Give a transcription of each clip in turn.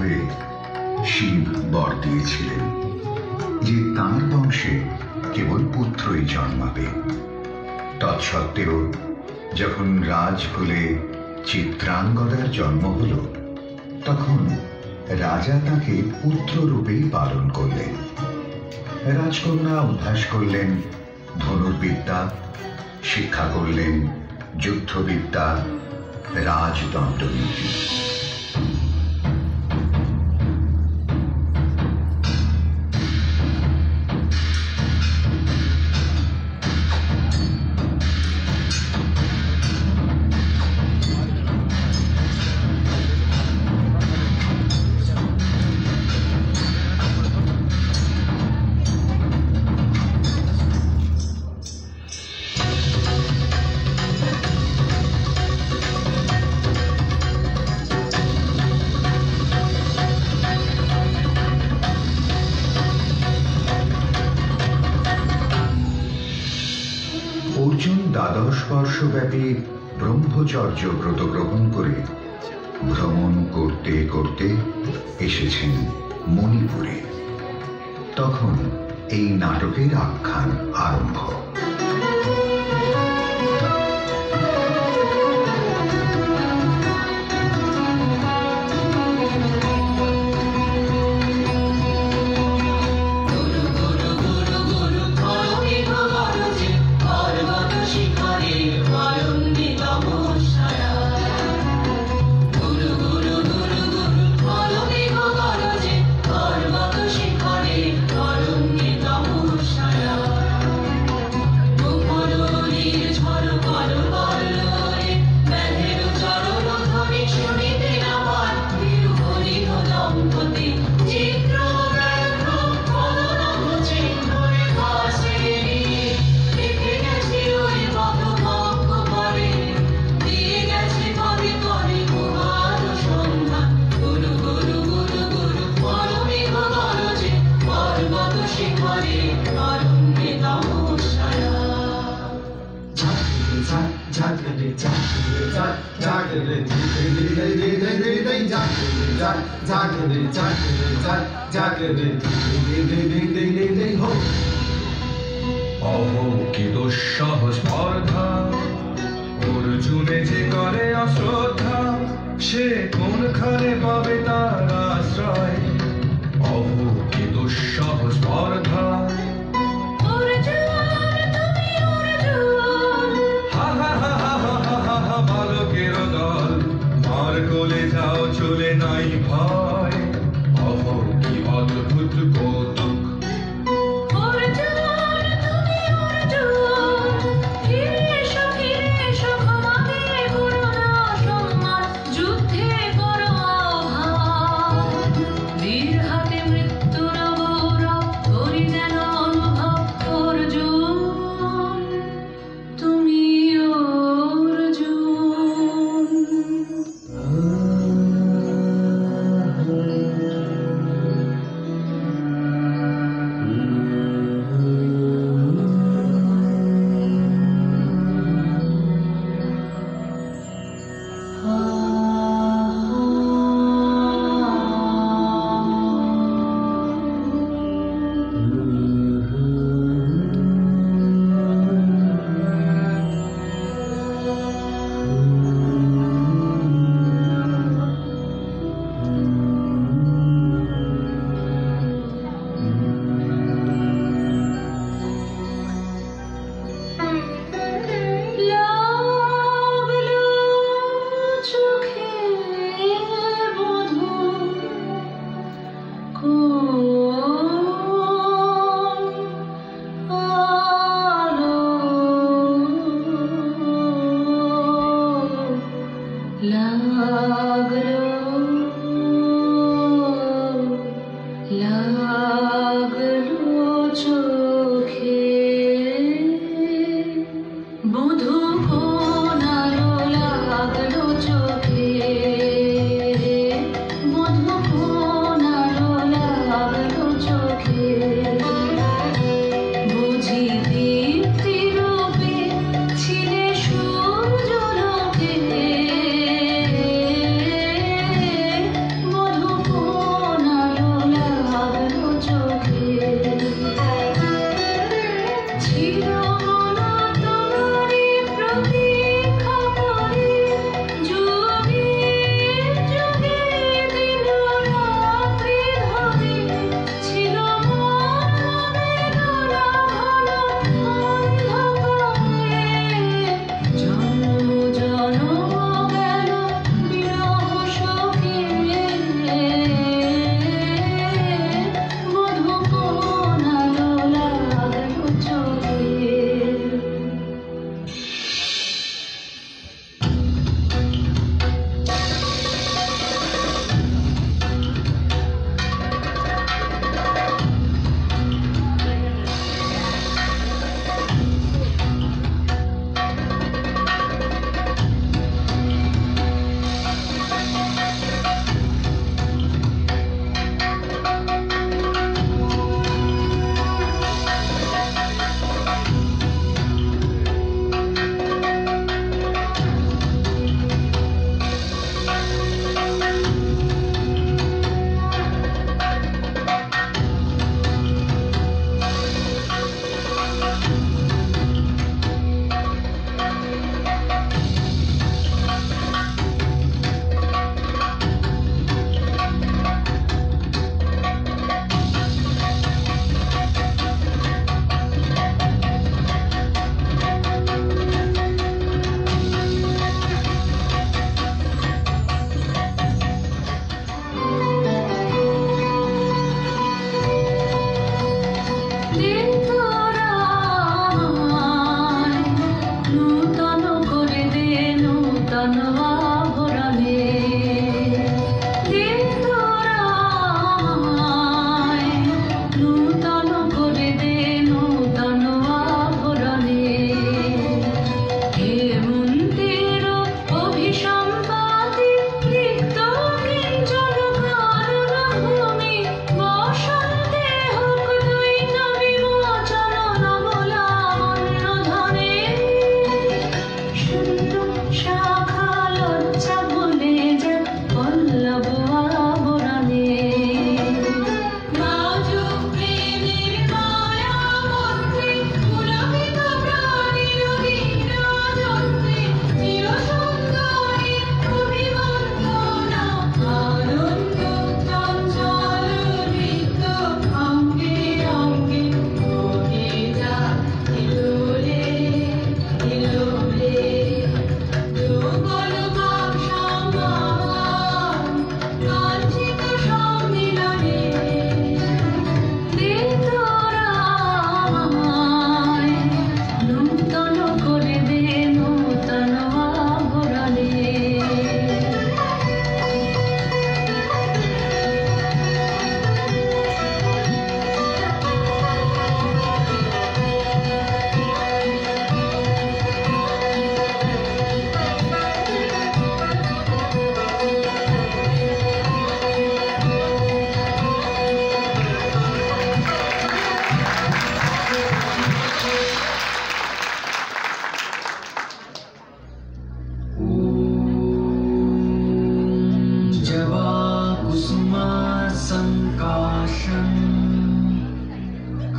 হয়ে শিব বর দিয়েছিলেন যে তাঁর বংশে কেবল পুত্রই জন্মাবে। তৎসত্ত্বেও যখন রাজকুলে চিত্রাঙ্গদার জন্ম হল, তখন রাজা তাকে পুত্ররূপেই পালন করলেন। রাজকন্যা অভ্যাস করলেন ধনুর্বিদ্যা, শিক্ষা করলেন যুদ্ধবিদ্যা, রাজদণ্ডনীতি। অর্জুন ১২ বর্ষব্যাপী ব্রহ্মচর্য ব্রত গ্রহণ করে ভ্রমণ করতে করতে এসেছেন মণিপুরে। তখন এই নাটকের আখ্যান আরম্ভ। অহো কি দুঃসহ স্পর্ধা, অর্জুনে যে করে অশ্রদ্ধা, সে কোনখানে পাবে তার আশ্রয়। অহো কি দুঃসহ স্পর্ধা, বালকের দল মার কোলে যাও চলে নাই ভয়। অহো কি অদ্ভুত কৌতুক,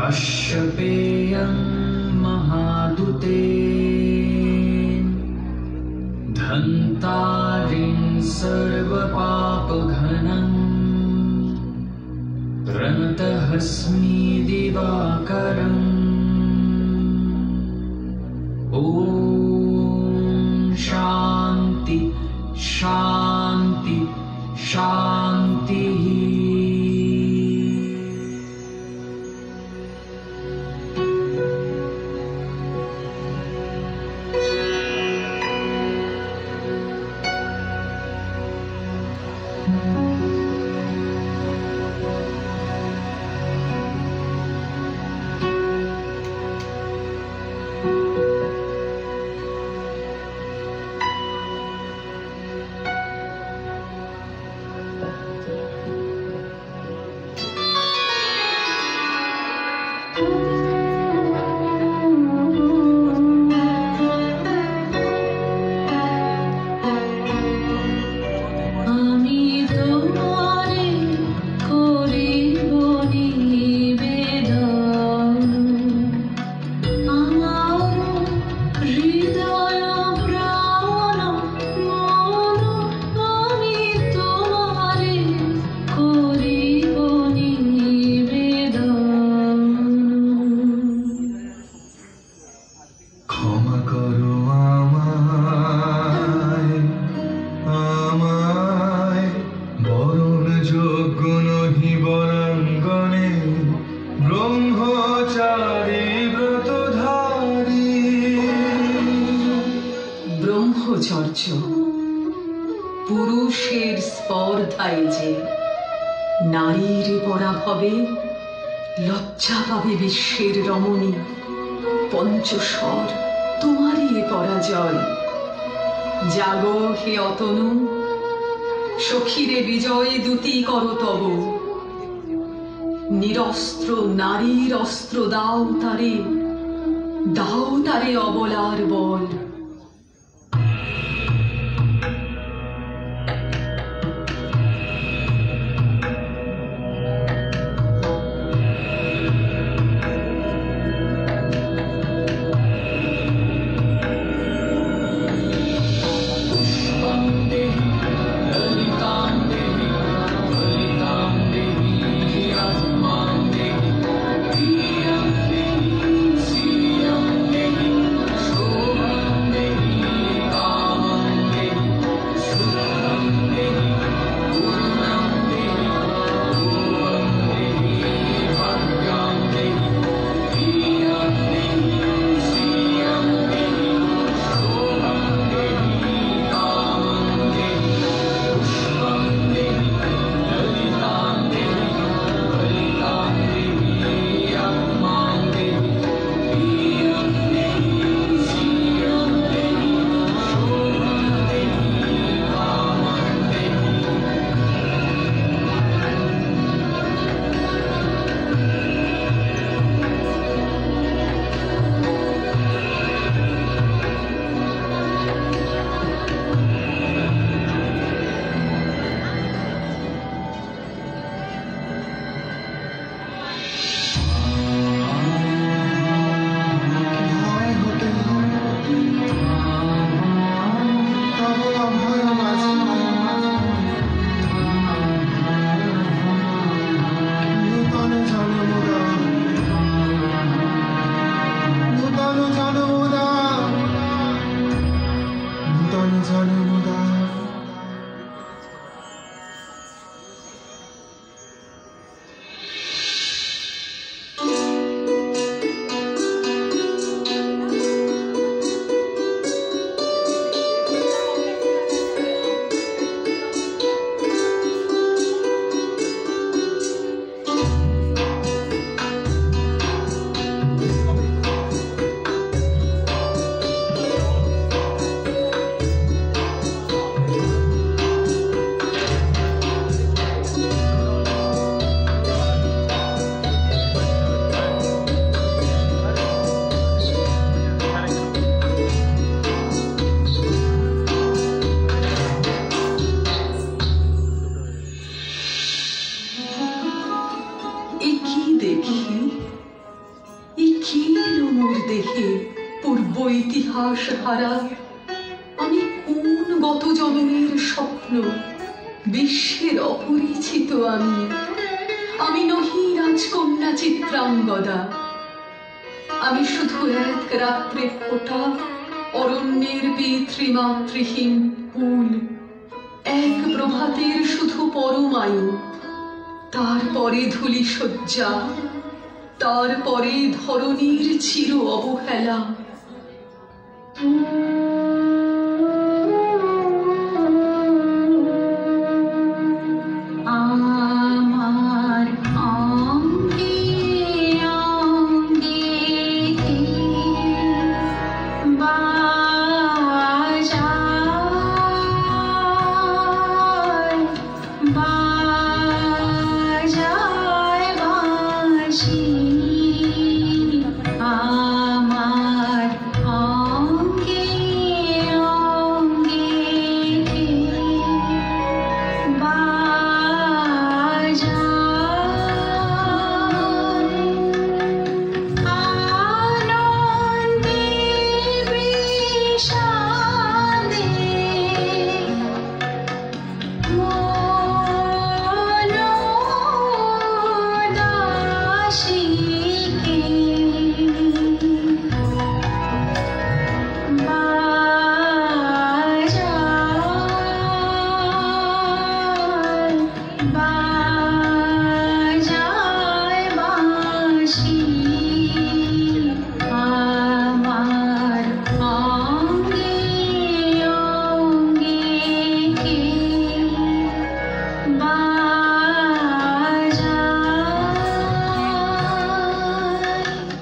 कश्यपेयं महादूते धन्तारिं सर्वपापघनं प्रणतहस्मि दिवाकरम् ॐ शान्ति शान्ति शान्तिः। ব্রহ্মচর্য পুরুষের স্পর্ধায় যে নারীর পরাভবে লজ্জা পাবে বিশ্বের রমণী। পঞ্চস্বর তোমারই পরাজয়। জাগো হে অতনু, সখীরে বিজয় দূতি কর তব। নিরস্ত্র নারীর অস্ত্র দাও তারে অবলার বল। বিশ্বের অপরিচিত আমি নহি রাজকন্যা চিত্রাঙ্গদা। আমি শুধু এক রাত্রে ফোটা অরণ্যের পিতৃমাতৃহীন ফুল, এক প্রভাতের শুধু পরমায়ু, তারপরে ধূলি শয্যা, তারপরে ধরণীর চির অবহেলা। আমার অঙ্গে অঙ্গে বাজায় বাজায় বাঁশি। আমার অঙ্গে অঙ্গে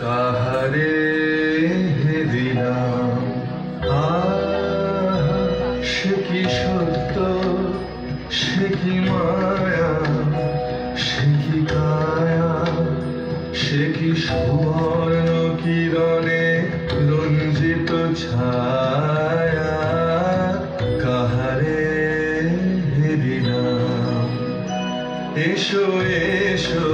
কাহারে দিলাম সে কি সত্য, সে কি মায়া, সে কি কায়া, সে কি সুবর্ণ কিরণে রঞ্জিত ছায়া। কাহারে দিলাম এসো এসো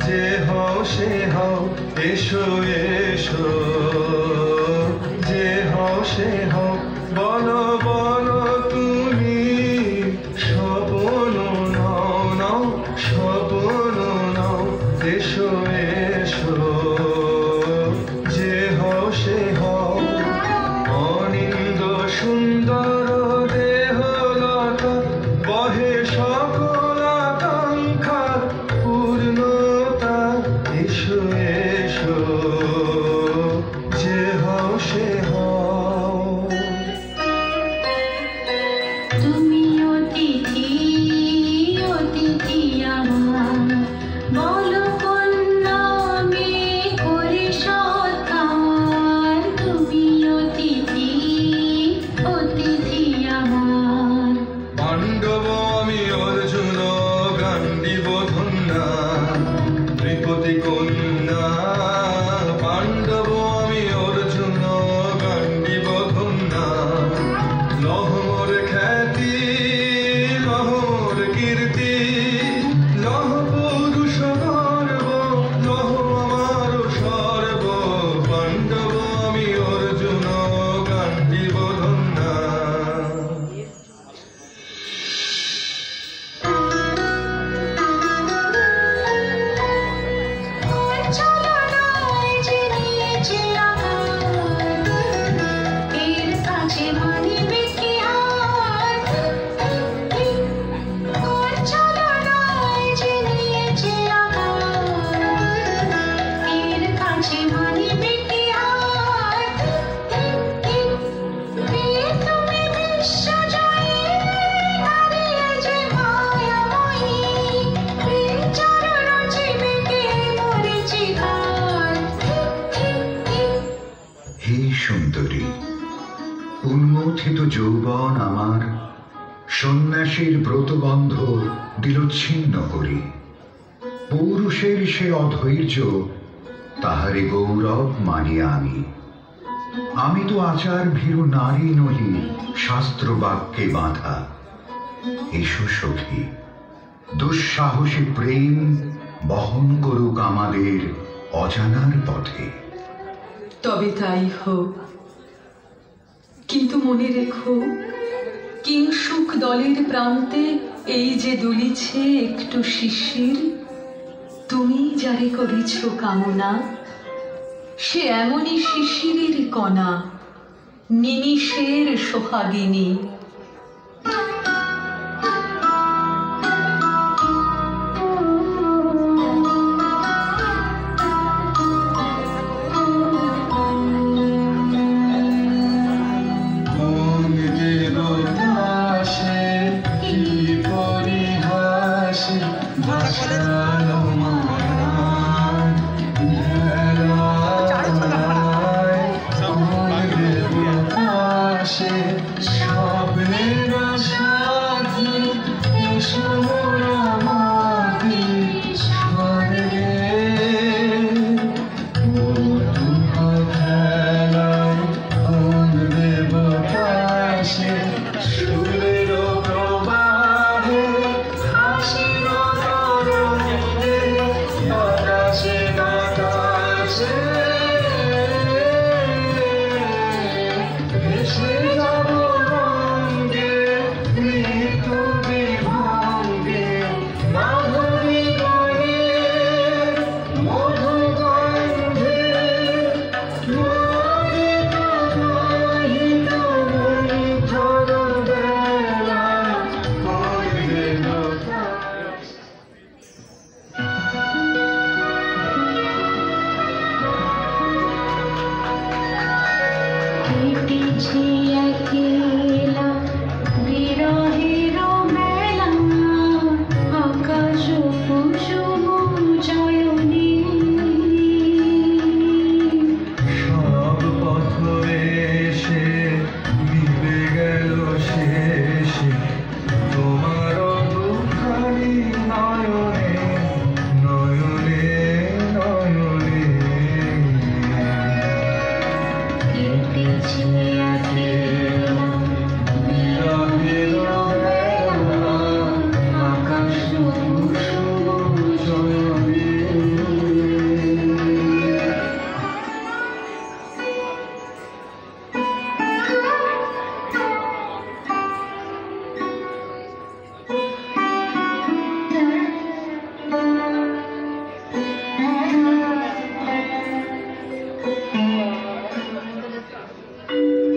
যে হও সে হও, এসো এসো যে হও সে হও। বলো বলো তুমি স্বপন নাও নাও, স্বপন নাও। এসো এসো যে হও সে হও। অনিন্দ সুন্দর দেহ লতা বহে সকল আকাঙ্ক্ষার পূর্ণতা। এসো এসো যে হও সে হও। তুমি অতিথি অতিথি আমার, বলো কন্যা আমি করি সৎকার। তুমি অতিথি অতিথি আমার। পাণ্ডব আমি অর্জুন গান্ডীব ধন্যা, নৃপতি কন্যা। পাণ্ডব আমি অর্জুন গান্ডীব ধন্যা। লহমর খ্যাতি লহমর কীর্তি, লহ পুরুষ গর্ব, লহ আমার সর্ব। পাণ্ডব আমি অর্জুন গান্ডীব ধন্যা। ছলনায় যে নিয়েছে আঘাত, এর কাছে মানিবে কি হাত? ছলনায় যে নিয়েছে আঘাত, এর কাছে মানিবে কি হাত? তুমি বিশ্বজয়ী, হারিয়ে যে মায়াময়ী, চরণ জীবিকে মরেছি ঘাত। হে সুন্দরী, উন্মথিত যৌবন আমার সন্ন্যাসীর ব্রতবন্ধ দিল ছিন্ন করি। পৌরুষের সে অধৈর্য, তাহারে গৌরব মানি আমি। আমি তো আচার ভীরু নারী নহি, শাস্ত্র বাক্যে বাঁধা। এসো সখী, দুঃসাহসী প্রেম বহন করুক আমাদের অজানার পথে। তবে তাই হোক, কিন্তু মনে রেখো কিংসুক দলের প্রান্তে এই যে দুলিছে একটু শিশির, তুমি যারে করেছ কামনা, সে এমনই শিশিরের কণা, নিমিষের সোহাগিনী।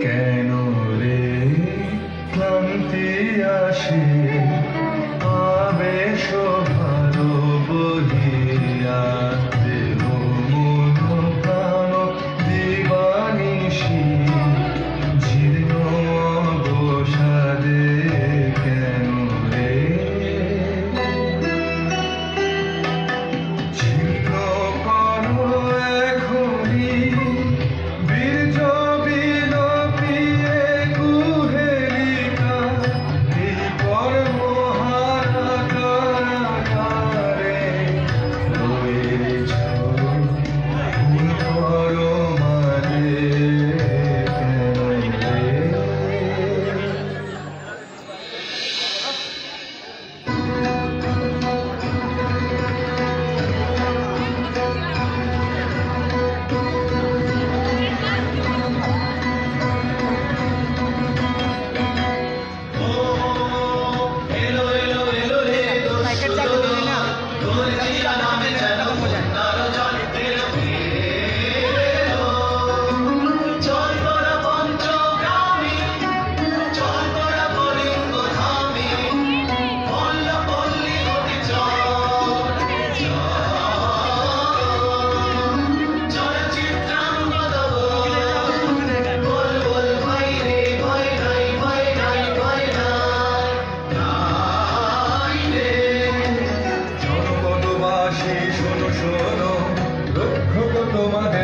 কেন রে ক্লান্তি আসে